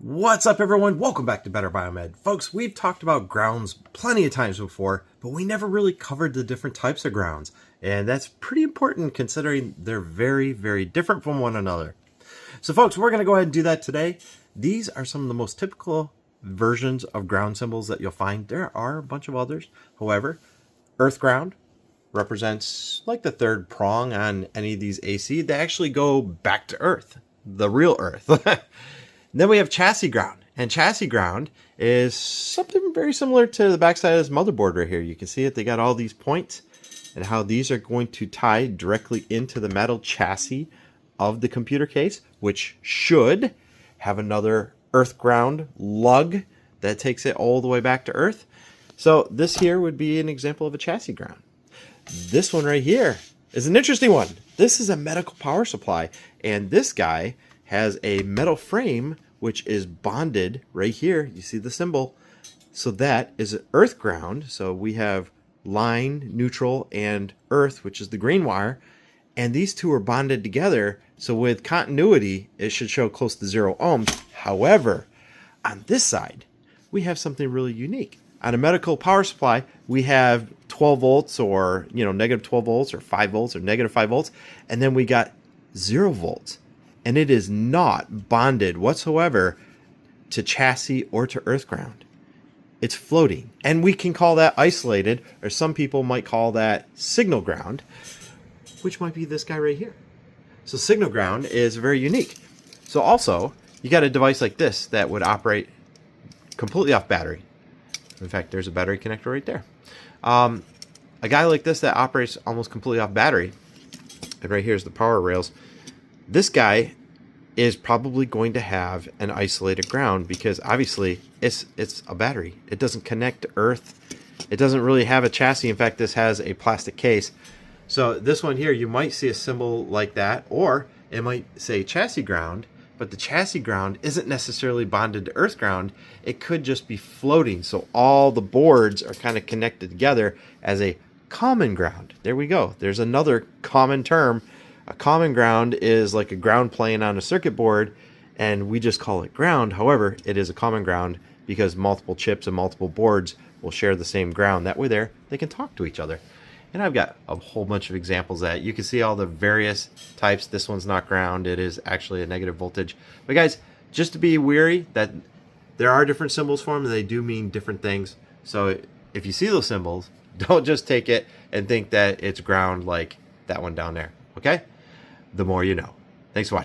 What's up, everyone? Welcome back to Better Biomed. Folks, we've talked about grounds plenty of times before, but we never really covered the different types of grounds. And that's pretty important considering they're very, very different from one another. So folks, we're going to go ahead and do that today. These are some of the most typical versions of ground symbols that you'll find. There are a bunch of others. However, earth ground represents like the third prong on any of these AC. They actually go back to earth, the real earth. Then we have chassis ground, and chassis ground is something very similar to the backside of this motherboard right here. You can see it. They got all these points and how these are going to tie directly into the metal chassis of the computer case, which should have another earth ground lug that takes it all the way back to earth. So this here would be an example of a chassis ground. This one right here is an interesting one. This is a medical power supply, and this guy has a metal frame which is bonded right here. You see the symbol. So that is an earth ground. So we have line, neutral, and earth, which is the green wire. And these two are bonded together. So with continuity, it should show close to 0 ohms. However, on this side, we have something really unique. On a medical power supply, we have 12 volts or, negative 12 volts or 5 volts or negative 5 volts. And then we got 0 volts. And it is not bonded whatsoever to chassis or to earth ground. It's floating. And we can call that isolated, or some people might call that signal ground, which might be this guy right here. So signal ground is very unique. So also, you got a device like this that would operate completely off battery. In fact, there's a battery connector right there. A guy like this that operates almost completely off battery, and right here's the power rails. This guy is probably going to have an isolated ground because obviously it's a battery. It doesn't connect to earth. It doesn't really have a chassis. In fact, this has a plastic case. So this one here, you might see a symbol like that, or it might say chassis ground, but the chassis ground isn't necessarily bonded to earth ground. It could just be floating. So all the boards are kind of connected together as a common ground. There we go. There's another common term. A common ground is like a ground plane on a circuit board, and we just call it ground. However, it is a common ground because multiple chips and multiple boards will share the same ground. That way they can talk to each other. And I've got a whole bunch of examples of that. You can see all the various types. This one's not ground. It is actually a negative voltage. But guys, just to be wary that there are different symbols for them, and they do mean different things. So if you see those symbols, don't just take it and think that it's ground like that one down there. Okay? The more you know. Thanks for watching.